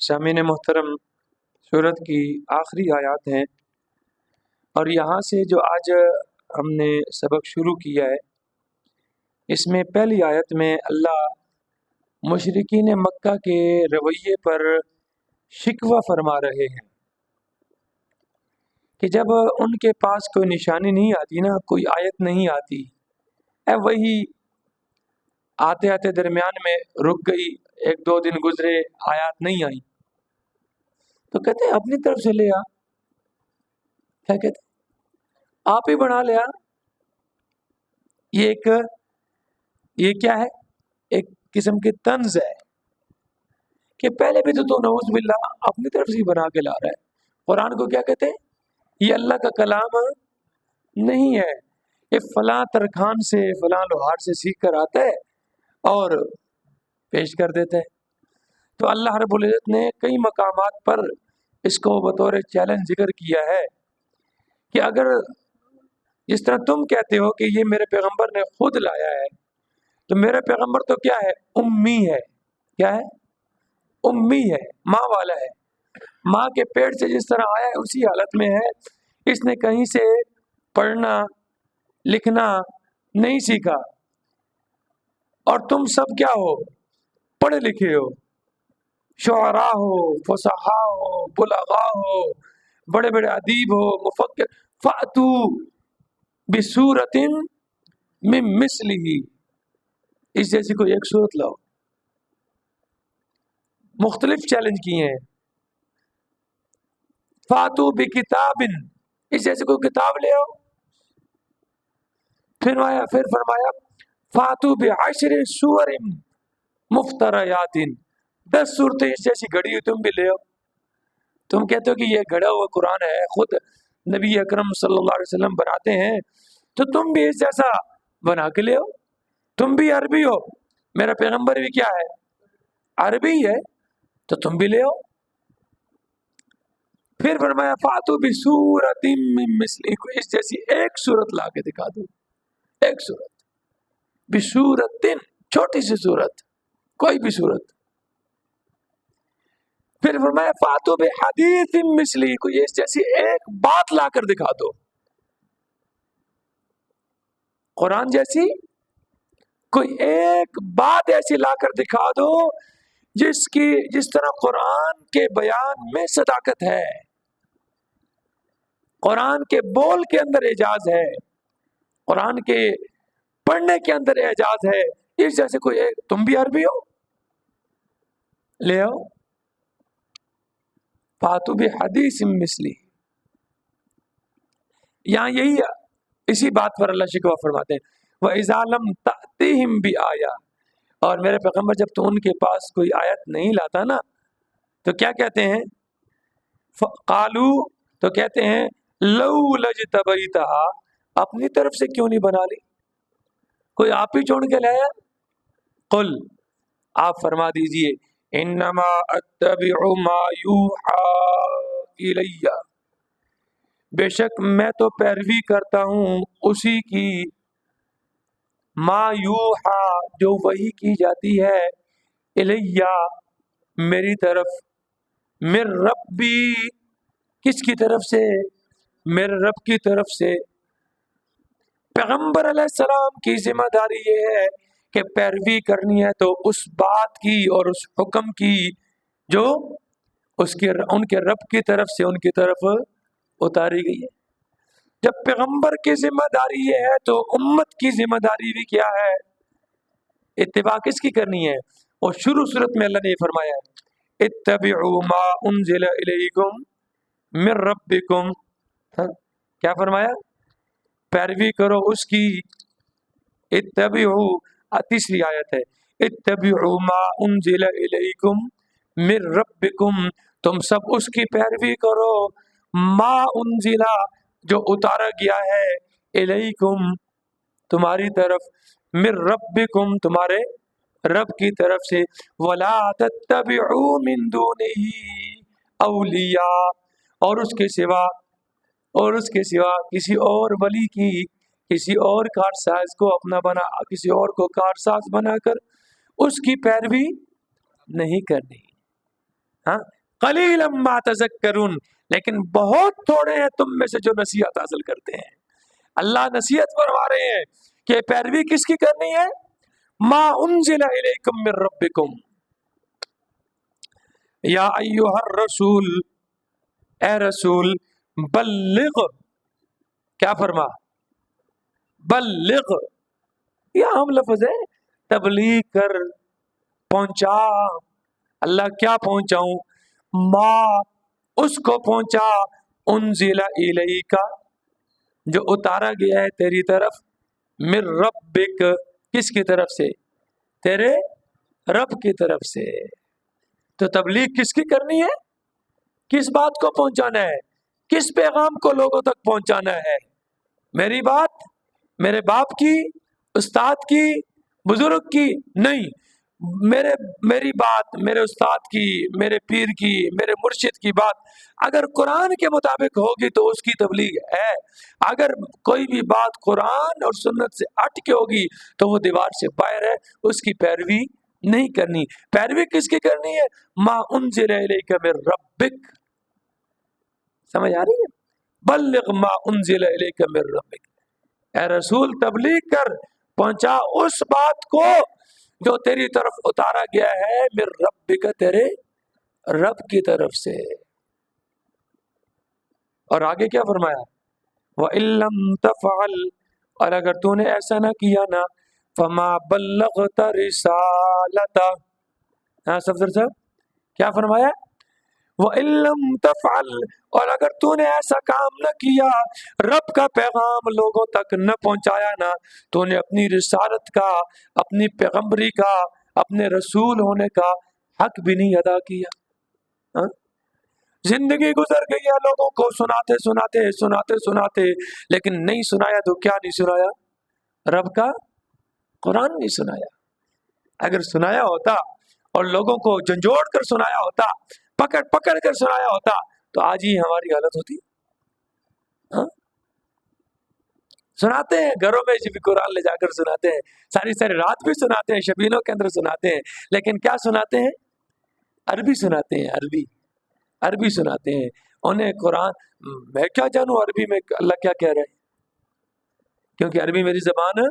سامعین محترم، سورت کی آخری آیات ہیں، اور یہاں سے جو آج ہم نے سبق شروع کیا ہے، اس میں پہلی آیت میں اللہ مشرکین مکہ کے رویے پر شکوہ فرما رہے ہیں کہ جب ان کے پاس کوئی نشانی نہیں آتی نا، کوئی آیت نہیں آتی، وہی آتے آتے درمیان میں رک گئی، ایک دو دن گزرے، آیات نہیں آئی، تو کہتے ہیں اپنی طرف سے لے آ۔ کیا کہتے ہیں؟ آپ ہی بنا لیا۔ یہ کیا ہے؟ ایک قسم کی طنز ہے کہ پہلے بھی تو نعوذ باللہ اپنی طرف سے ہی بنا کے لا رہا ہے۔ قرآن کو کیا کہتے ہیں؟ یہ اللہ کا کلام نہیں ہے، یہ فلاں ترکھان سے، فلاں لوہار سے سیکھ کر آتا ہے اور پیش کر دیتا ہے۔ تو اللہ رب العزت نے کئی مقامات پر اس کو بطور چیلنج ذکر کیا ہے کہ اگر جس طرح تم کہتے ہو کہ یہ میرے پیغمبر نے خود لایا ہے، تو میرا پیغمبر تو کیا ہے؟ امی ہے۔ کیا ہے؟ امی ہے، ماں والا ہے، ماں کے پیٹ سے جس طرح آیا ہے اسی حالت میں ہے، اس نے کہیں سے پڑھنا لکھنا نہیں سیکھا، اور تم سب کیا ہو؟ پڑھے لکھے ہو، شعراء ہو، فصحاء ہو، بلغاء ہو، بڑے بڑے ادیب ہو، مفکر، فاتو بسورۃ من مثلہ، اس جیسی کوئی ایک صورت لاؤ۔ مختلف چیلنج کیے ہیں۔ فاتو بکتاب، اس جیسی کوئی کتاب لے آؤ۔ پھر فرمایا فاتو بعشر سور مفتریات، 10 صورتیں اس جیسی گھڑی ہوئی تم بھی لے آؤ۔ تم کہتے ہو کہ یہ گھڑا ہوا قرآن ہے، خود نبی اکرم صلی اللہ علیہ وسلم بناتے ہیں، تو تم بھی اس جیسا بنا کے لے آؤ۔ تم بھی عربی ہو، میرا پیغمبر بھی کیا ہے؟ عربی ہے، تو تم بھی لے آؤ۔ پھر فرمایا فاتو بسورۃ من مثلہ، اس جیسی ایک صورت لا کے دکھا دو، ایک صورت، بسورۃ، چھوٹی سی صورت، کوئی بھی صورت۔ پھر فرمایا فاتو بحدیث مثلہ، کوئی اس جیسی ایک بات لا کر دکھا دو، قرآن جیسی کوئی ایک بات ایسی لا کر دکھا دو جس طرح قرآن کے بیان میں صداقت ہے، قرآن کے بول کے اندر اعجاز ہے، قرآن کے پڑھنے کے اندر اعجاز ہے، اس جیسے کوئی ایک۔ تم بھی عربی ہو، لے آؤ۔ فاتو بحدیث مثلہ، یہاں یہی اسی بات پر اللہ شکوہ فرماتے ہیں، وَإِذَا لَمْ تَأْتِهِمْ بِآیَةٍ، اور میرے پیغمبر جب تو ان کے پاس کوئی آیت نہیں لاتا نا، تو کیا کہتے ہیں؟ قالو، تو کہتے ہیں لَوْ لَجْتَبَيْتَهَا، اپنی طرف سے کیوں نہیں بنا لی؟ کوئی آپ ہی چون کے لایا؟ قل، آپ فرما دیجئے انما اتبع ما یوحى الی، بے شک میں تو پیروی کرتا ہوں اسی کی، ما یوحى، جو وحی کی جاتی ہے، الیہ، میری طرف، من ربی، کس کی طرف سے؟ میرے رب کی طرف سے۔ پیغمبر علیہ السلام کی ذمہ داری یہ ہے کہ پیروی کرنی ہے تو اس بات کی اور اس حکم کی جو ان کے رب کی طرف سے ان کی طرف اتاری گئی ہے۔ جب پیغمبر کی ذمہ داری یہ ہے تو امت کی ذمہ داری بھی کیا ہے؟ اتباع کس کی کرنی ہے؟ اور شروع صورت میں اللہ نے یہ فرمایا ہے اتبعوا ما انزل الیکم من ربکم، کیا فرمایا؟ پیروی کرو اس کی، اتبعوا، تیسری آیت ہے اتبعوا ما انزل الیکم من ربکم، تم سب اس کی پیروی کرو، ما انزل، جو اتارا گیا ہے، الیکم، تمہاری طرف، من ربکم، تمہارے رب کی طرف سے، ولا تتبعوا من دونہ اولیاء، اور اس کے سوا کسی اور ولی کی، کسی اور کارساز کو اپنا بنا، کسی اور کو کارساز بنا کر اس کی پیروی نہیں کرنی۔ ہاں قلیلا ما تذکرون، لیکن بہت تھوڑے ہیں تم میں سے جو نصیحت حاصل کرتے ہیں۔ اللہ نصیحت فرما رہے ہیں کہ پیروی کس کی کرنی ہے؟ ما انزل الیکم من ربکم یا ایھا الرسول، اے رسول بلغ، کیا فرما؟ بلغ، یہ عام لفظ ہے، تبلیغ کر، پہنچا۔ اللہ کیا پہنچاؤں؟ ما، اس کو پہنچا، انزل الیک، جو اتارا گیا ہے تیری طرف، من ربک، کس کی طرف سے؟ تیرے رب کی طرف سے۔ تو تبلیغ کس کی کرنی ہے؟ کس بات کو پہنچانا ہے؟ کس پیغام کو لوگوں تک پہنچانا ہے؟ میری بات، میرے باپ کی، استاد کی، بزرگ کی نہیں، میری بات، میرے استاد کی، میرے پیر کی، میرے مرشد کی بات اگر قرآن کے مطابق ہوگی تو اس کی تبلیغ ہے۔ اگر کوئی بھی بات قرآن اور سنت سے ہٹ کے ہوگی تو وہ دیوار سے باہر ہے، اس کی پیروی نہیں کرنی۔ پیروی کس کی کرنی ہے؟ ما انزل الیک من ربک، سمجھ آ رہی ہے؟ بلغ ما انزل الیک من ربک، اے رسول تبلیغ کر، پہنچا اس بات کو جو تیری طرف اتارا گیا ہے، من ربک، تیرے رب کی طرف سے۔ اور آگے کیا فرمایا؟ وَإِن لَّمْ تَفْعَلْ، اور اگر تو نے ایسا نہ کیا نا، فَمَا بَلَّغْتَ رِسَالَتَهُ، ہاں صفدر صاحب کیا فرمایا؟ وَإِن لَّمْ تَفْعَلْ، اور اگر تو نے ایسا کام نہ کیا، رب کا پیغام لوگوں تک نہ پہنچایا نا، تو نے اپنی رسالت کا، اپنی پیغمبری کا، اپنے رسول ہونے کا حق بھی نہیں ادا کیا۔ ہاں؟ زندگی گزر گئی ہے لوگوں کو سناتے سناتے سناتے سناتے، لیکن نہیں سنایا تو کیا نہیں سنایا؟ رب کا قرآن نہیں سنایا۔ اگر سنایا ہوتا اور لوگوں کو جھنجھوڑ کر سنایا ہوتا، پکڑ پکڑ کر سنایا ہوتا، تو آج ہی ہماری حالت ہوتی۔ ہاں؟ سناتے ہیں گھروں میں بھی قرآن لے جا کر سناتے ہیں، ساری ساری رات بھی سناتے ہیں، شبینوں کے اندر سناتے ہیں، لیکن کیا سناتے ہیں؟ عربی سناتے ہیں، عربی سناتے ہیں انہیں قرآن۔ میں کیا جانوں عربی میں اللہ کیا کہہ رہے ہیں، کیونکہ عربی میری زبان ہے۔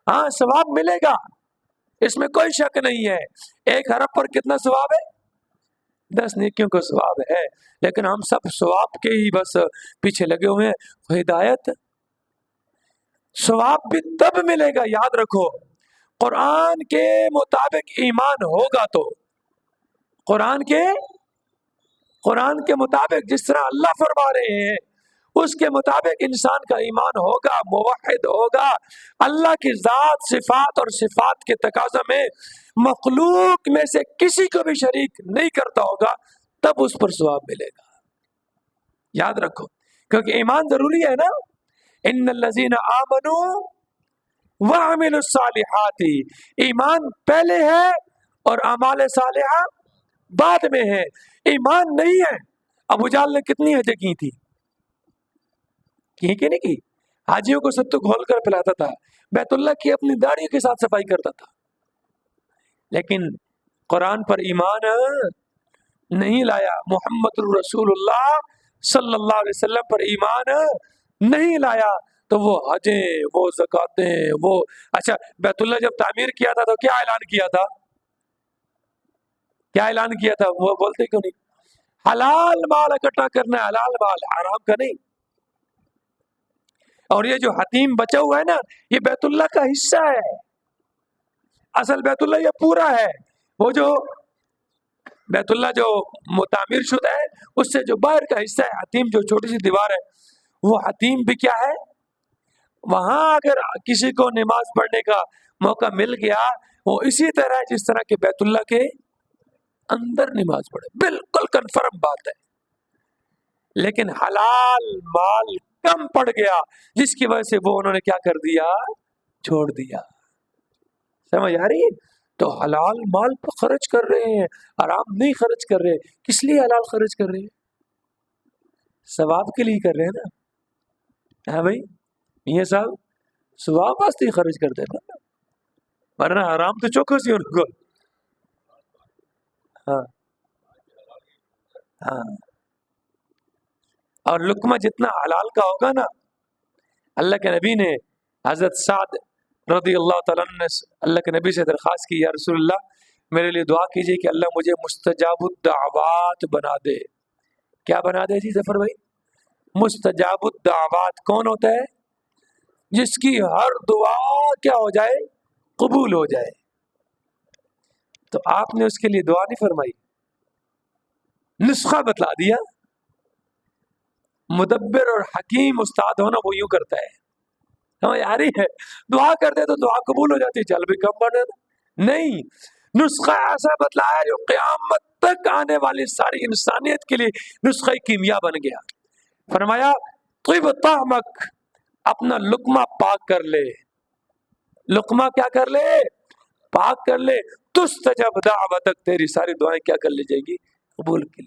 ہاں ثواب ملے گا، اس میں کوئی شک نہیں ہے۔ ایک حرف پر کتنا ثواب ہے؟ 10 نیکیوں کا ثواب ہے، لیکن ہم سب ثواب کے ہی بس پیچھے لگے ہوئے ہیں۔ ہدایت، ثواب بھی تب ملے گا، یاد رکھو، قرآن کے مطابق ایمان ہوگا تو، قرآن کے مطابق جس طرح اللہ فرما رہے ہیں اس کے مطابق انسان کا ایمان ہوگا، موحد ہوگا، اللہ کی ذات، صفات اور صفات کے تقاضا میں مخلوق میں سے کسی کو بھی شریک نہیں کرتا ہوگا، تب اس پر ثواب ملے گا۔ یاد رکھو، کیونکہ ایمان ضروری ہے نا۔ ان الذین آمنوا وعملوا الصالحات، ایمان پہلے ہے اور اعمال صالحہ بعد میں ہے۔ ایمان نہیں ہے، ابو جہل نے کتنی حجیں کی تھی؟ کی کہ نہیں کی؟ حاجیوں کو ستو گھول کر پلاتا تھا، بیت اللہ کی اپنی داڑھی کے ساتھ صفائی کرتا تھا، لیکن قرآن پر ایمان نہیں لایا، محمد الرسول اللہ صلی اللہ علیہ وسلم پر ایمان نہیں لایا، تو وہ حجیں، وہ زکاتیں، وہ اچھا بیت اللہ جب تعمیر کیا تھا تو کیا اعلان کیا تھا؟ کیا اعلان کیا تھا؟ وہ بولتے کیوں نہیں؟ حلال مال اکٹھا کرنا ہے، حلال مال، حرام کا نہیں۔ اور یہ جو حتیم بچا ہوا ہے نا، یہ بیت اللہ کا حصہ ہے، اصل بیت اللہ یہ پورا ہے۔ وہ جو بیت اللہ جو تعمیر شدہ ہے اس سے جو باہر کا حصہ ہے، حتیم جو چھوٹی سی دیوار ہے، وہ حتیم بھی کیا ہے؟ وہاں اگر کسی کو نماز پڑھنے کا موقع مل گیا، وہ اسی طرح جس طرح کہ بیت اللہ کے اندر نماز پڑھے، بالکل کنفرم بات ہے۔ لیکن حلال مال کم پڑ گیا، جس کی وجہ سے وہ انہوں نے کیا کر دیا؟ چھوڑ دیا۔ سمجھ آ رہی ہے؟ تو حلال مال پر خرچ کر رہے ہیں، حرام نہیں خرچ کر رہے۔ کس لیے حلال خرچ کر رہے ہیں؟ ثواب کے لیے کر رہے ہیں نا۔ ہاں بھائی میاں صاحب، ثواب واسطے ہی خرچ کرتے ہیں نا، ورنہ حرام تو چوکھا سی ان کو۔ ہاں ہاں، اور لقمہ جتنا حلال کا ہوگا نا، اللہ کے نبی نے حضرت سعد رضی اللہ تعالیٰ عنہ نے اللہ کے نبی سے درخواست کی، یا رسول اللہ میرے لیے دعا کیجیے کہ اللہ مجھے مستجاب الدعوات بنا دے۔ کیا بنا دے جی ظفر بھائی؟ مستجاب الدعوات کون ہوتا ہے؟ جس کی ہر دعا کیا ہو جائے؟ قبول ہو جائے۔ تو آپ نے اس کے لیے دعا نہیں فرمائی، نسخہ بتلا دیا۔ مدبر اور حکیم استاد ہونا وہ یوں کرتا ہے، ہمیں یاری ہے دعا کرتے تو دعا قبول ہو جاتی، چل بھی کم بڑھ جاتا، نہیں، نسخہ ایسا بتلایا جو قیامت تک آنے والی ساری انسانیت کے لیے نسخہ کیمیا بن گیا۔ فرمایا طب طعمک، اپنا لقمہ پاک کر لے، لقمہ کیا کر لے؟ پاک کر لے، تستجب دعوتک، تیری ساری دعائیں کیا کر لی جائے گی؟ قبول کی